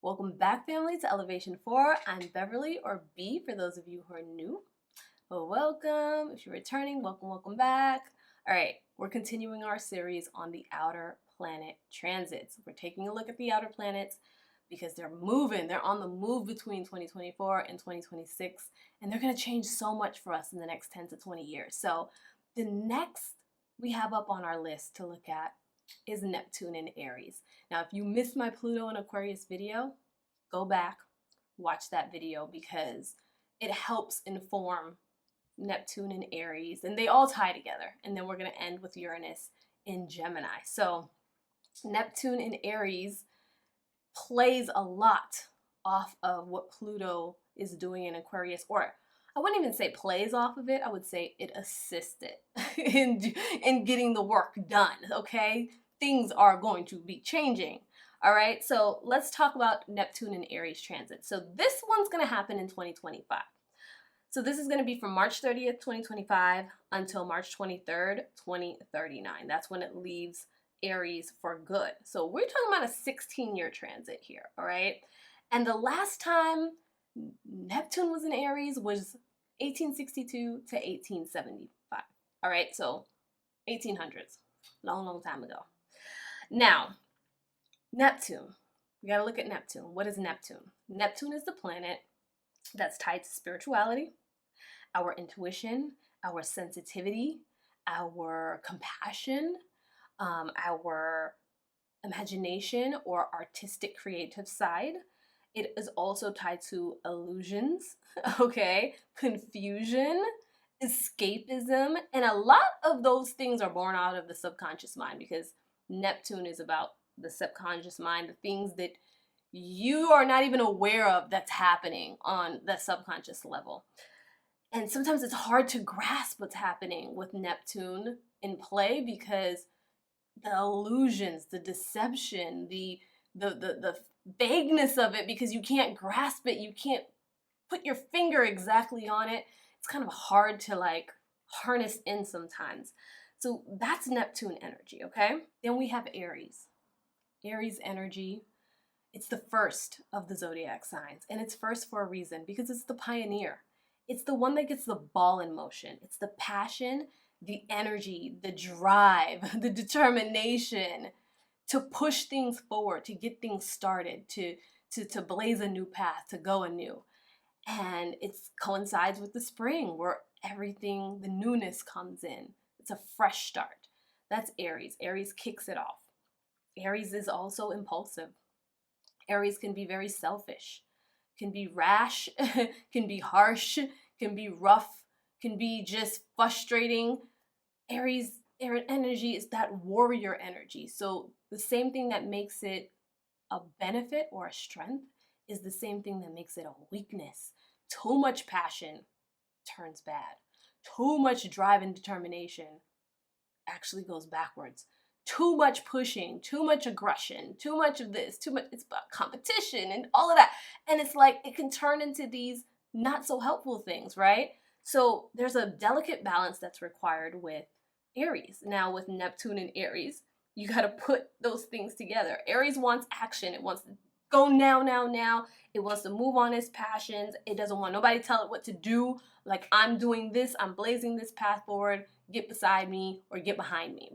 Welcome back, family, to Elevation 4. I'm Beverly, or B for those of you who are new. Well, welcome. If you're returning, welcome back. All right, we're continuing our series on the outer planet transits. We're taking a look at the outer planets because they're moving. They're on the move between 2024 and 2026, and they're going to change so much for us in the next 10 to 20 years. So the next we have up on our list to look at is Neptune in Aries. Now, if you missed my Pluto and Aquarius video, go back, watch that video because it helps inform Neptune and Aries, and they all tie together. And then we're going to end with Uranus in Gemini. So Neptune in Aries plays a lot off of what Pluto is doing in Aquarius, or I wouldn't even say plays off of it. I would say it assisted in getting the work done, okay? Things are going to be changing, all right? So let's talk about Neptune and Aries transit. So this one's going to happen in 2025. So this is going to be from March 30th, 2025 until March 23rd, 2039. That's when it leaves Aries for good. So we're talking about a 16-year transit here, all right? And the last time Neptune was in Aries was 1862 to 1875. All right, so 1800s, long time ago. Now, Neptune, we gotta look at Neptune. What is Neptune? Neptune is the planet that's tied to spirituality, our intuition, our sensitivity, our compassion, our imagination or artistic creative side. It is also tied to illusions, okay, confusion, escapism, and a lot of those things are born out of the subconscious mind because Neptune is about the subconscious mind, the things that you are not even aware of that's happening on the subconscious level. And sometimes it's hard to grasp what's happening with Neptune in play because the illusions, the deception, the vagueness of it, because you can't grasp it, you can't put your finger exactly on it. It's kind of hard to like harness in sometimes. So that's Neptune energy, okay? Then we have Aries. Aries energy, it's the first of the zodiac signs, and it's first for a reason because it's the pioneer. It's the one that gets the ball in motion. It's the passion, the energy, the drive, the determination to push things forward, to get things started, to blaze a new path, to go anew. And it coincides with the spring where everything, the newness comes in. It's a fresh start. That's Aries. Aries kicks it off. Aries is also impulsive. Aries can be very selfish, can be rash, can be harsh, can be rough, can be just frustrating. Aries energy is that warrior energy. So the same thing that makes it a benefit or a strength is the same thing that makes it a weakness. Too much passion turns bad. Too much drive and determination actually goes backwards. Too much pushing, too much aggression, too much of this, too much, it's about competition and all of that. And it's like, it can turn into these not so helpful things, right? So there's a delicate balance that's required with Aries. Now with Neptune and Aries, you got to put those things together. Aries wants action. It wants to go now. It wants to move on its passions. It doesn't want nobody to tell it what to do. Like, I'm doing this, I'm blazing this path forward, get beside me or get behind me.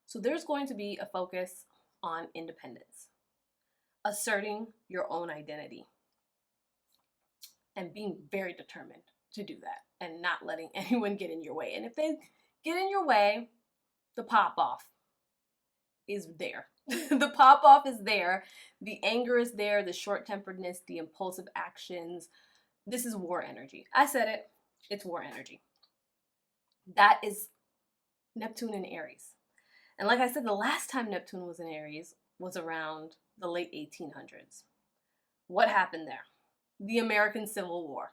So there's going to be a focus on independence, asserting your own identity, and being very determined to do that and not letting anyone get in your way. And if they get in your way, the pop-off is there. The pop-off is there. The anger is there, the short-temperedness, the impulsive actions. This is war energy. I said it. It's war energy. That is Neptune in Aries. And like I said, the last time Neptune was in Aries was around the late 1800s. What happened there? The American Civil War.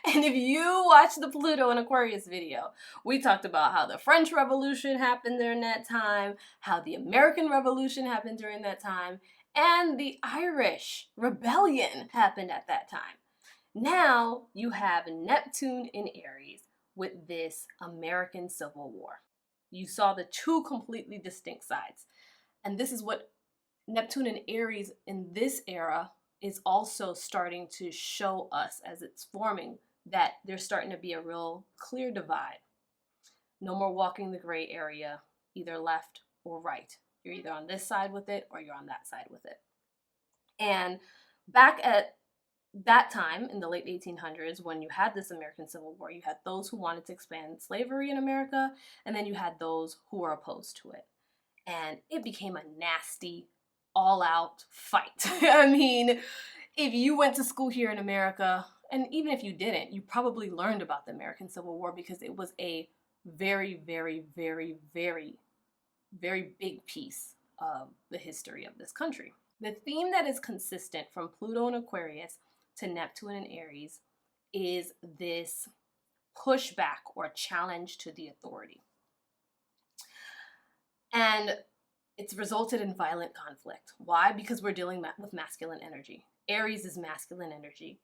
And if you watch the Pluto and Aquarius video, we talked about how the French Revolution happened during that time, how the American Revolution happened during that time, and the Irish Rebellion happened at that time. Now you have Neptune in Aries with this American Civil War. You saw the two completely distinct sides. And this is what Neptune and Aries in this era is also starting to show us as it's forming that there's starting to be a real clear divide. No more walking the gray area, either left or right. You're either on this side with it or you're on that side with it. And back at that time in the late 1800s, when you had this American Civil War, you had those who wanted to expand slavery in America, and then you had those who were opposed to it. And it became a nasty, all-out fight. I mean, if you went to school here in America, and even if you didn't, you probably learned about the American Civil War because it was a very, very, very, very, very big piece of the history of this country. The theme that is consistent from Pluto and Aquarius to Neptune and Aries is this pushback or challenge to the authority. And it's resulted in violent conflict. Why? Because we're dealing with masculine energy. Aries is masculine energy.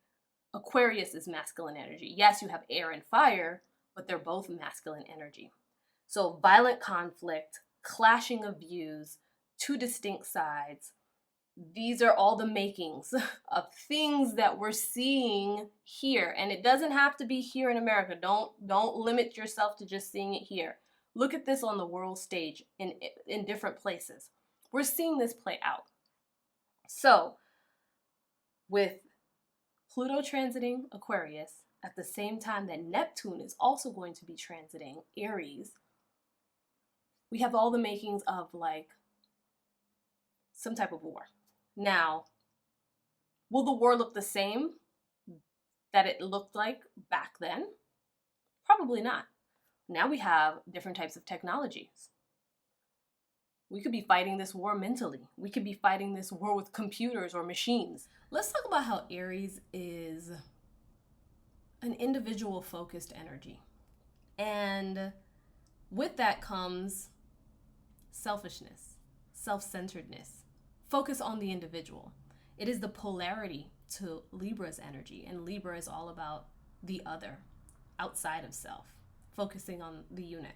Aquarius is masculine energy. Yes, you have air and fire, but they're both masculine energy. So violent conflict, clashing of views, two distinct sides. These are all the makings of things that we're seeing here. And it doesn't have to be here in America. Don't limit yourself to just seeing it here. Look at this on the world stage in different places. We're seeing this play out. So with Pluto transiting Aquarius at the same time that Neptune is also going to be transiting Aries, we have all the makings of like some type of war. Now, will the war look the same that it looked like back then? Probably not. Now we have different types of technologies. We could be fighting this war mentally. We could be fighting this war with computers or machines. Let's talk about how Aries is an individual focused energy. And with that comes selfishness, self-centeredness, focus on the individual. It is the polarity to Libra's energy, and Libra is all about the other, outside of self, focusing on the unit.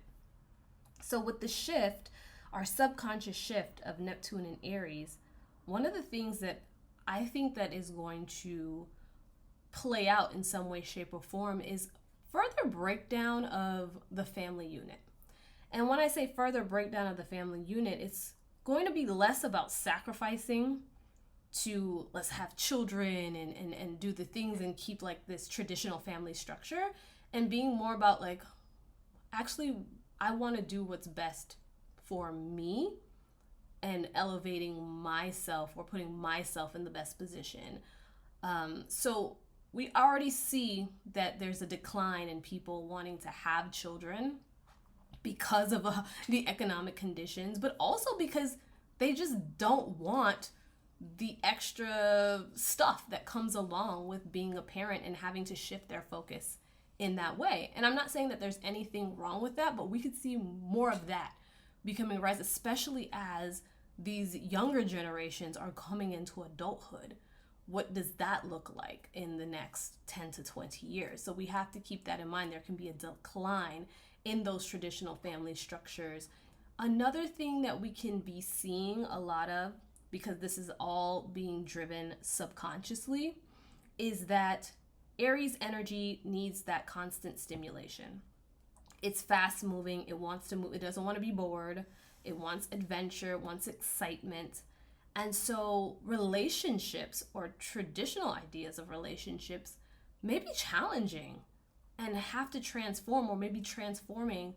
So with the shift, our subconscious shift of Neptune and Aries, one of the things that I think that is going to play out in some way, shape, or form is further breakdown of the family unit. And when I say further breakdown of the family unit, it's going to be less about sacrificing to let's have children and do the things and keep like this traditional family structure, and being more about like, actually, I want to do what's best for me and elevating myself or putting myself in the best position. So we already see that there's a decline in people wanting to have children because of the economic conditions, but also because they just don't want the extra stuff that comes along with being a parent and having to shift their focus in that way. And I'm not saying that there's anything wrong with that, but we could see more of that becoming a rise, especially as these younger generations are coming into adulthood. What does that look like in the next 10 to 20 years? So we have to keep that in mind. There can be a decline in those traditional family structures. Another thing that we can be seeing a lot of, because this is all being driven subconsciously, is that Aries energy needs that constant stimulation. It's fast moving, it wants to move, it doesn't want to be bored, it wants adventure, it wants excitement. And so relationships or traditional ideas of relationships may be challenging and have to transform, or maybe transforming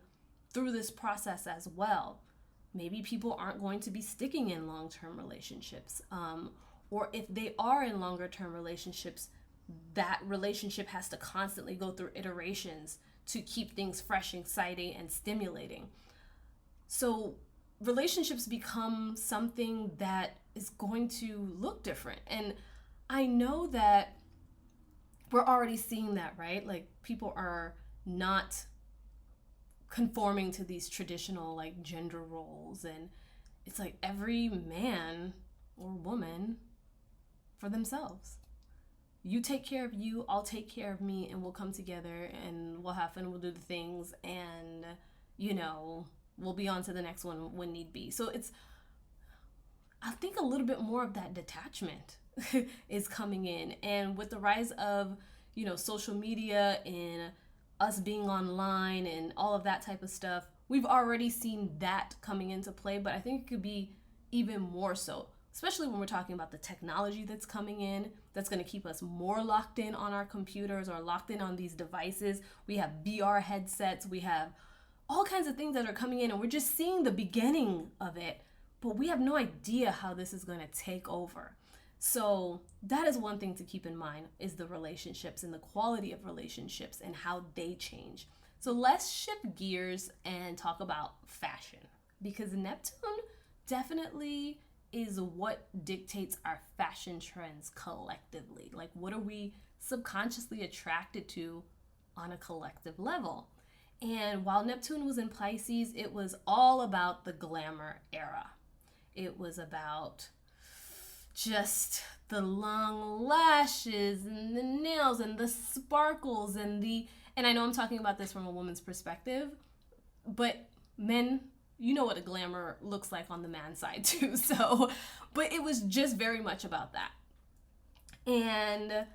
through this process as well. Maybe people aren't going to be sticking in long-term relationships. Or if they are in longer-term relationships, that relationship has to constantly go through iterations to keep things fresh, exciting, and stimulating. So relationships become something that is going to look different. And I know that we're already seeing that, right? Like people are not conforming to these traditional like gender roles, and it's like every man or woman for themselves. You take care of you, I'll take care of me, and we'll come together and we'll have fun, we'll do the things, and we'll be on to the next one when need be. So it's, I think, a little bit more of that detachment is coming in. And with the rise of, social media and us being online and all of that type of stuff, we've already seen that coming into play, but I think it could be even more so, especially when we're talking about the technology that's coming in, that's going to keep us more locked in on our computers or locked in on these devices. We have VR headsets, we have all kinds of things that are coming in, and we're just seeing the beginning of it, but we have no idea how this is going to take over. So that is one thing to keep in mind, is the relationships and the quality of relationships and how they change. So let's shift gears and talk about fashion, because Neptune definitely is what dictates our fashion trends collectively. Like, what are we subconsciously attracted to on a collective level? And while Neptune was in Pisces, it was all about the glamour era. It was about just the long lashes and the nails and the sparkles and I know I'm talking about this from a woman's perspective, but men, you know what a glamour looks like on the man side too. So, but it was just very much about that. And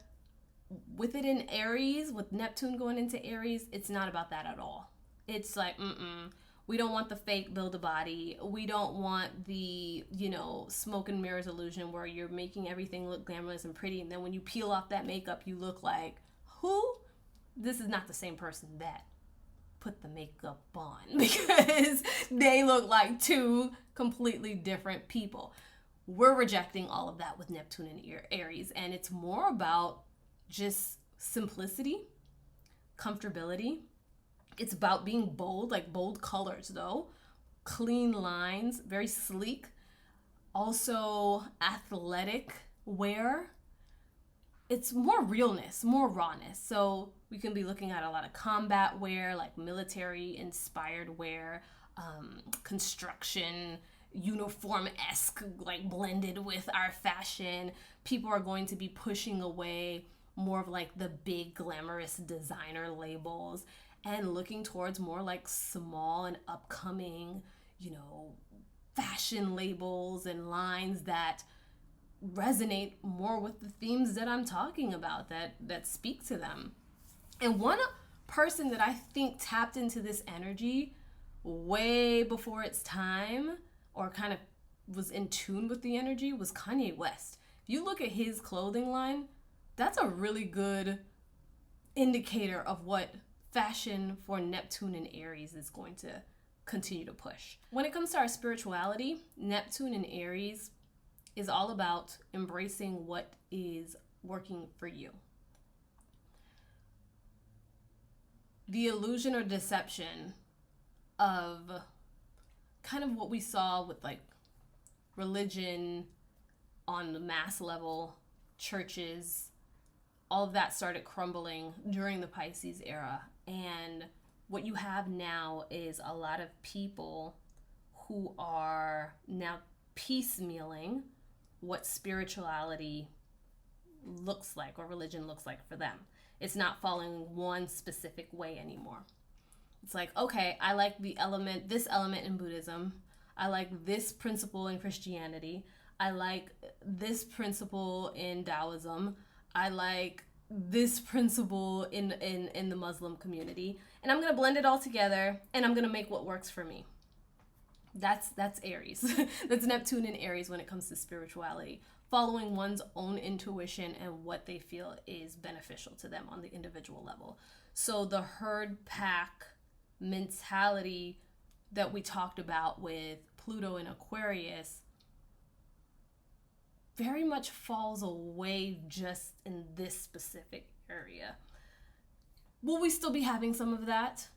with it in Aries, with Neptune going into Aries, it's not about that at all. It's like, we don't want the fake build a body. We don't want the, smoke and mirrors illusion where you're making everything look glamorous and pretty, and then when you peel off that makeup, you look like, who? This is not the same person that put the makeup on, because they look like two completely different people. We're rejecting all of that with Neptune and Aries, and it's more about just simplicity, comfortability. It's about being bold, like bold colors though, clean lines, very sleek, also athletic wear. It's more realness, more rawness. So we can be looking at a lot of combat wear, like military inspired wear, construction, uniform-esque, like blended with our fashion. People are going to be pushing away more of like the big glamorous designer labels and looking towards more like small and upcoming, fashion labels and lines that resonate more with the themes that I'm talking about, that speak to them. And one person that I think tapped into this energy way before its time, or kind of was in tune with the energy, was Kanye West. If you look at his clothing line, that's a really good indicator of what fashion for Neptune and Aries is going to continue to push. When it comes to our spirituality, Neptune and Aries is all about embracing what is working for you. The illusion or deception of kind of what we saw with like religion on the mass level, churches, all of that started crumbling during the Pisces era. And what you have now is a lot of people who are now piecemealing what spirituality looks like or religion looks like for them. It's not following one specific way anymore. It's like, okay, I like this element in Buddhism. I like this principle in Christianity. I like this principle in Taoism. I like this principle in the Muslim community. And I'm going to blend it all together and I'm going to make what works for me. That's Aries. That's Neptune and Aries when it comes to spirituality. Following one's own intuition and what they feel is beneficial to them on the individual level. So the herd pack mentality that we talked about with Pluto and Aquarius very much falls away just in this specific area. Will we still be having some of that?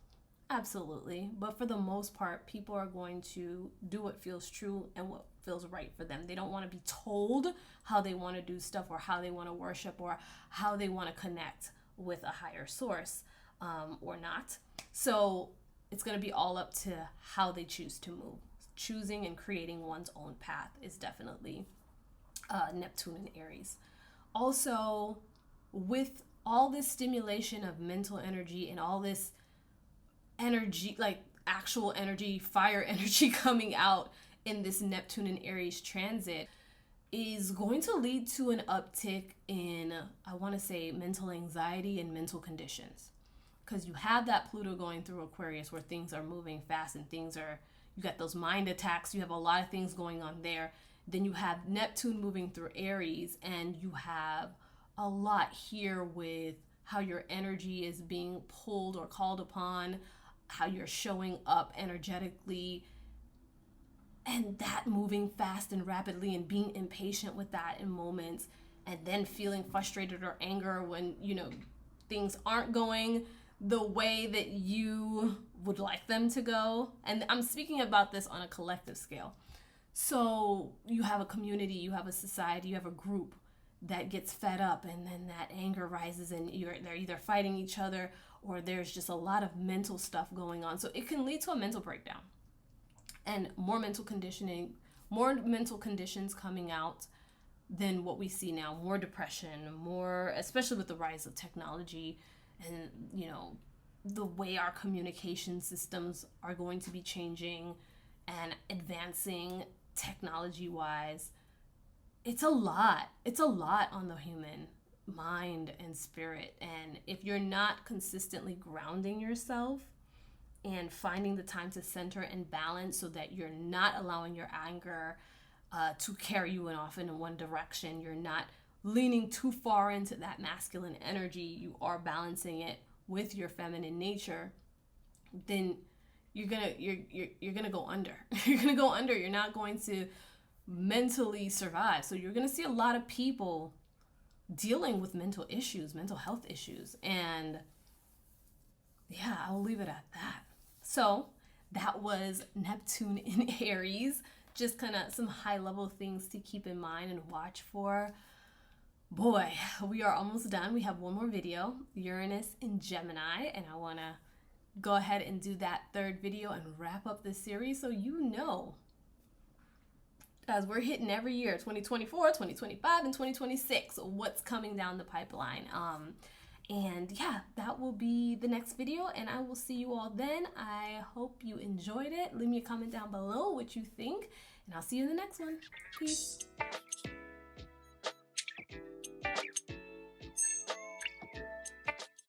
Absolutely. But for the most part, people are going to do what feels true and what feels right for them. They don't want to be told how they want to do stuff or how they want to worship or how they want to connect with a higher source or not. So it's going to be all up to how they choose to move. Choosing and creating one's own path is definitely Neptune and Aries. Also, with all this stimulation of mental energy and all this energy, like actual energy, fire energy coming out in this Neptune and Aries transit, is going to lead to an uptick in, I want to say, mental anxiety and mental conditions. Because you have that Pluto going through Aquarius where things are moving fast and things are, you got those mind attacks, you have a lot of things going on there. Then you have Neptune moving through Aries, and you have a lot here with how your energy is being pulled or called upon, how you're showing up energetically, and that moving fast and rapidly and being impatient with that in moments, and then feeling frustrated or anger when, you know, things aren't going the way that you would like them to go. And I'm speaking about this on a collective scale. So you have a community, you have a society, you have a group that gets fed up, and then that anger rises, and they're either fighting each other, or there's just a lot of mental stuff going on. So it can lead to a mental breakdown and more mental conditioning, more mental conditions coming out than what we see now. More depression, more, especially with the rise of technology, and, you know, the way our communication systems are going to be changing and advancing technology wise. It's a lot on the human mind and spirit. And if you're not consistently grounding yourself and finding the time to center and balance, so that you're not allowing your anger to carry you off in one direction, you're not leaning too far into that masculine energy, you are balancing it with your feminine nature, then you're gonna go under. You're gonna go under. You're not going to mentally survive. So you're gonna see a lot of people dealing with mental issues, mental health issues, and yeah, I'll leave it at that. So that was Neptune in Aries. Just kind of some high level things to keep in mind and watch for. Boy, we are almost done. We have one more video, Uranus in Gemini, and I want to go ahead and do that third video and wrap up this series, so you know, as we're hitting every year, 2024, 2025, and 2026, what's coming down the pipeline. And yeah, that will be the next video, and I will see you all then. I hope you enjoyed it. Leave me a comment down below what you think, and I'll see you in the next one. Peace.